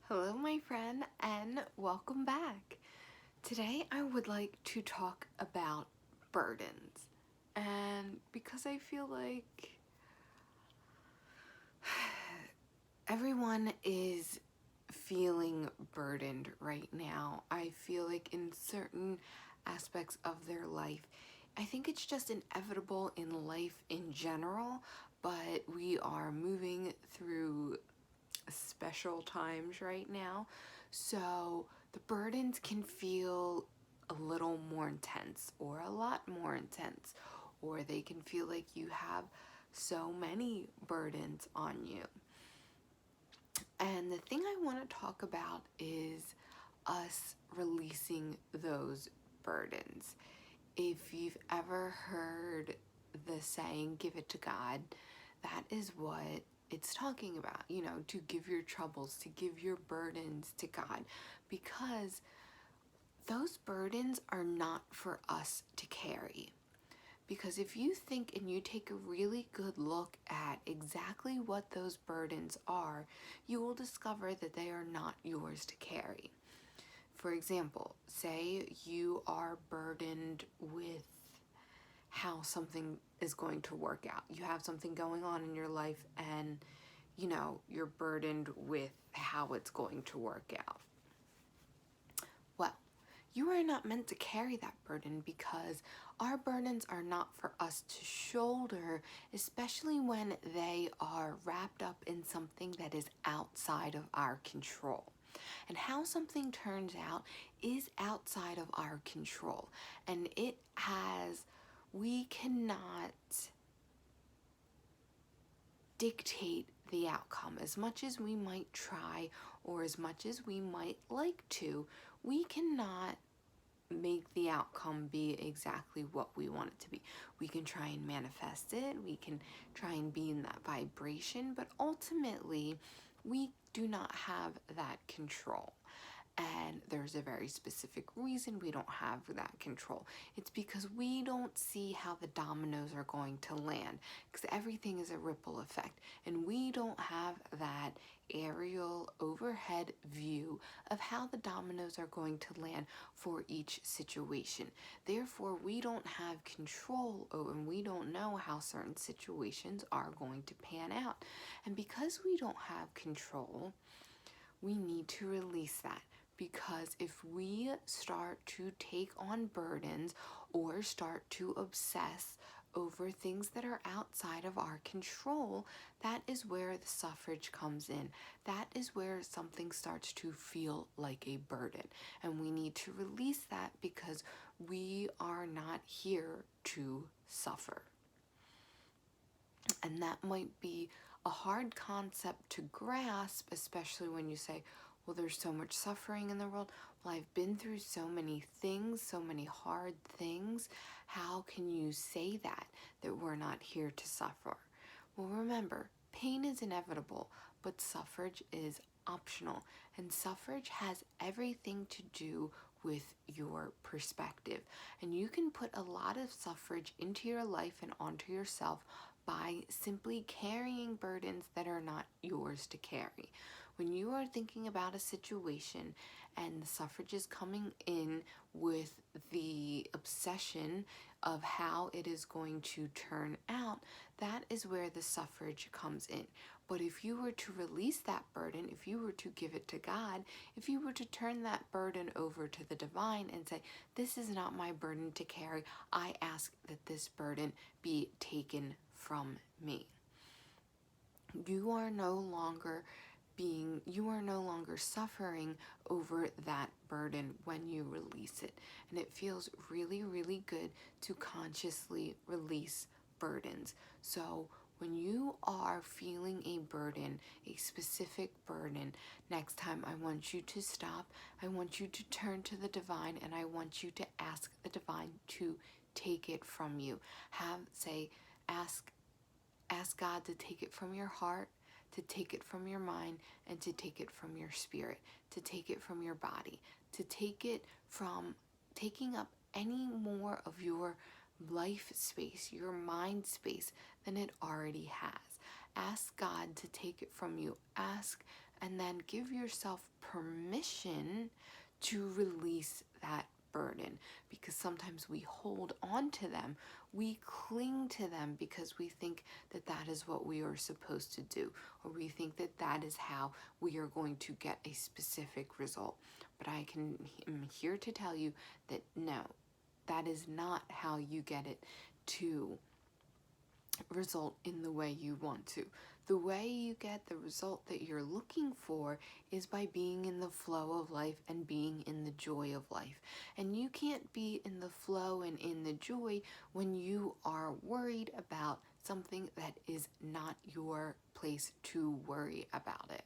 Hello, my friend, and welcome back. Today, I would like to talk about burdens. And because I feel like everyone is feeling burdened right now, I feel like in certain aspects of their life, I think it's just inevitable in life in general, but we are moving through special times right now. So the burdens can feel a little more intense or a lot more intense, or they can feel like you have so many burdens on you. And the thing I want to talk about is us releasing those burdens. If you've ever heard the saying, give it to God, that is what it's talking about, to give your troubles, to give your burdens to God, because those burdens are not for us to carry. Because if you think and you take a really good look at exactly what those burdens are, you will discover that they are not yours to carry. For example, say you are burdened with how something is going to work out. You have something going on in your life and you're burdened with how it's going to work out. Well, you are not meant to carry that burden because our burdens are not for us to shoulder, especially when they are wrapped up in something that is outside of our control. And how something turns out is outside of our control. And we cannot dictate the outcome. As much as we might try or as much as we might like to, we cannot make the outcome be exactly what we want it to be. We can try and manifest it, we can try and be in that vibration, but ultimately we do not have that control. And there's a very specific reason we don't have that control. It's because we don't see how the dominoes are going to land, because everything is a ripple effect. And we don't have that aerial overhead view of how the dominoes are going to land for each situation. Therefore, we don't have control over, and we don't know how certain situations are going to pan out. And because we don't have control, we need to release that. Because if we start to take on burdens or start to obsess over things that are outside of our control, that is where the suffrage comes in. That is where something starts to feel like a burden. And we need to release that because we are not here to suffer. And that might be a hard concept to grasp, especially when you say, well, there's so much suffering in the world. Well, I've been through so many things, so many hard things. How can you say that we're not here to suffer? Well, remember, pain is inevitable, but suffrage is optional. And suffrage has everything to do with your perspective. And you can put a lot of suffrage into your life and onto yourself by simply carrying burdens that are not yours to carry. When you are thinking about a situation and the suffrage is coming in with the obsession of how it is going to turn out, that is where the suffrage comes in. But if you were to release that burden, if you were to give it to God, if you were to turn that burden over to the divine and say, this is not my burden to carry, I ask that this burden be taken from me. You are no longer suffering over that burden when you release it. And it feels really, really good to consciously release burdens. So when you are feeling a burden, a specific burden, next time I want you to stop. I want you to turn to the divine and I want you to ask the divine to take it from you. Ask God to take it from your heart, to take it from your mind, and to take it from your spirit, to take it from your body, to take it from taking up any more of your life space, your mind space, than it already has. Ask God to take it from you. Ask and then give yourself permission to release that burden, because sometimes we hold on to them, we cling to them because we think that that is what we are supposed to do, or we think that that is how we are going to get a specific result. But I'm here to tell you that no, that is not how you get it to result in the way you want to. The way you get the result that you're looking for is by being in the flow of life and being in the joy of life. And you can't be in the flow and in the joy when you are worried about something that is not your place to worry about it.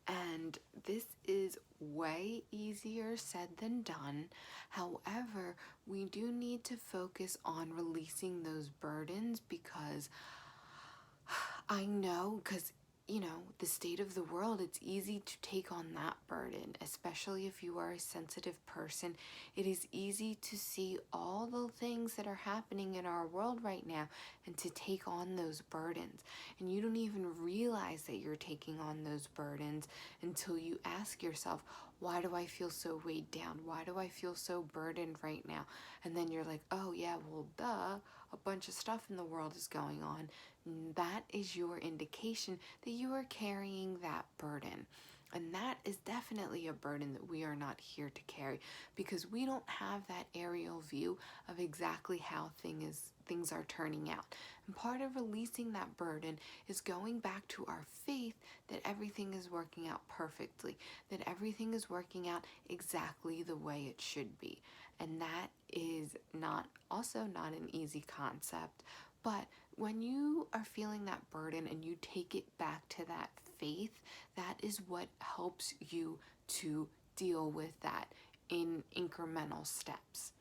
And this is way easier said than done. However, we do need to focus on releasing those burdens, because I know, because the state of the world, it's easy to take on that burden, especially if you are a sensitive person. It is easy to see all the things that are happening in our world right now and to take on those burdens. And you don't even realize that you're taking on those burdens until you ask yourself, why do I feel so weighed down? Why do I feel so burdened right now? And then you're like, oh yeah, well duh, a bunch of stuff in the world is going on. That is your indication that you are carrying that burden. And that is definitely a burden that we are not here to carry, because we don't have that aerial view of exactly how things are turning out. And part of releasing that burden is going back to our faith that everything is working out perfectly, that everything is working out exactly the way it should be. And that is not an easy concept, but when you are feeling that burden and you take it back to that faith, that is what helps you to deal with that in incremental steps.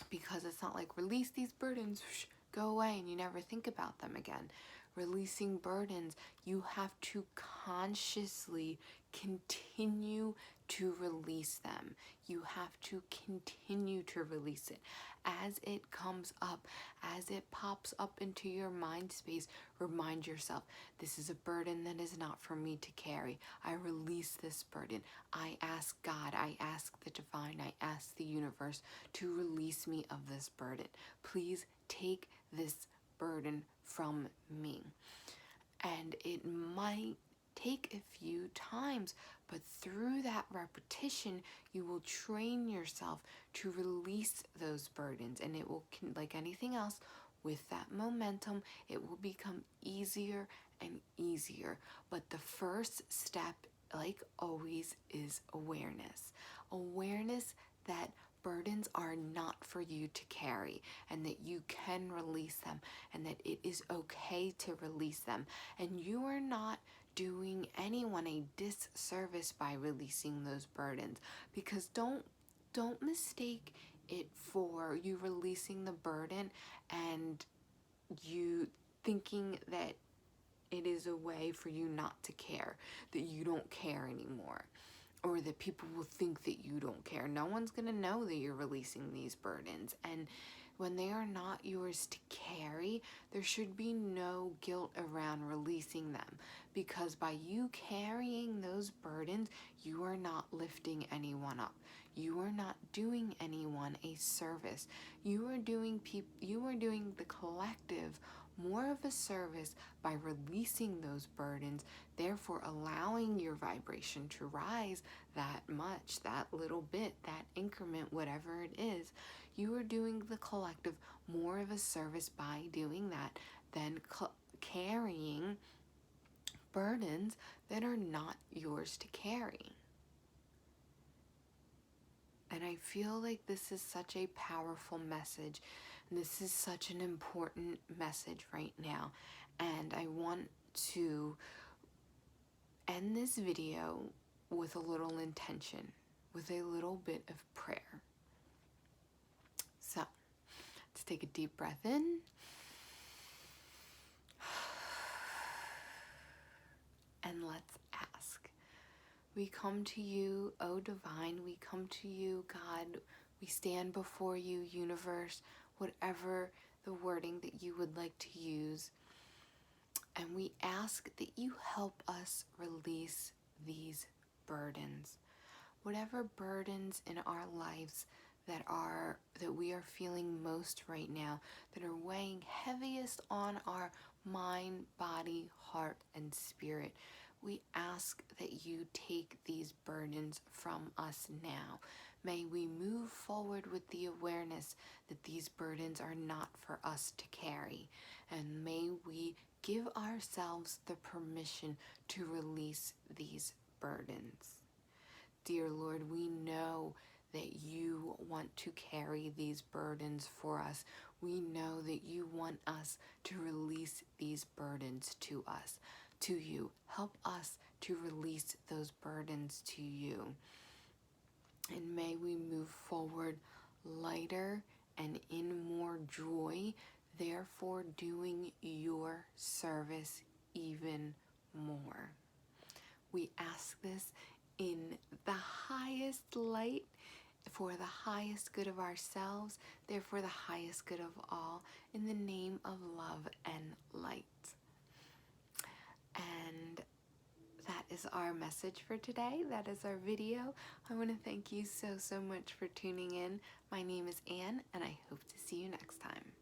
Because it's not like release these burdens, go away, and you never think about them again. Releasing burdens, you have to consciously continue to release them. You have to continue to release it. As it comes up, as it pops up into your mind space, remind yourself, this is a burden that is not for me to carry. I release this burden. I ask God, I ask the divine, I ask the universe to release me of this burden. Please take this burden from me. And it might take a few times, but through that repetition, you will train yourself to release those burdens, and it will, like anything else, with that momentum, it will become easier and easier. But the first step, like always, is awareness. Awareness that burdens are not for you to carry, and that you can release them, and that it is okay to release them. And you are not doing anyone a disservice by releasing those burdens, because don't mistake it for you releasing the burden and you thinking that it is a way for you not to care, that you don't care anymore, or that people will think that you don't care. No one's gonna know that you're releasing these burdens, and when they are not yours to carry, there should be no guilt around releasing them, because by you carrying those burdens, you are not lifting anyone up. You are not doing anyone a service. You are doing the collective more of a service by releasing those burdens, therefore allowing your vibration to rise that much, that little bit, that increment, whatever it is. You are doing the collective more of a service by doing that than carrying burdens that are not yours to carry. And I feel like this is such a powerful message. And this is such an important message right now. And I want to end this video with a little intention, with a little bit of prayer. So, let's take a deep breath in. And let's ask. We come to you, O Divine, we come to you, God, we stand before you, universe, whatever the wording that you would like to use. And we ask that you help us release these burdens. Whatever burdens in our lives that we are feeling most right now, that are weighing heaviest on our mind, body, heart, and spirit, we ask that you take these burdens from us now. May we move forward with the awareness that these burdens are not for us to carry. And may we give ourselves the permission to release these burdens. Dear Lord, we know that you want to carry these burdens for us. We know that you want us to release these burdens to us, to you. Help us to release those burdens to you. And may we move forward lighter and in more joy, therefore doing your service even more. We ask this in the highest light, for the highest good of ourselves, therefore the highest good of all, in the name of love and light. And that is our message for today. That is our video. I want to thank you so much for tuning in. My name is Anne, and I hope to see you next time.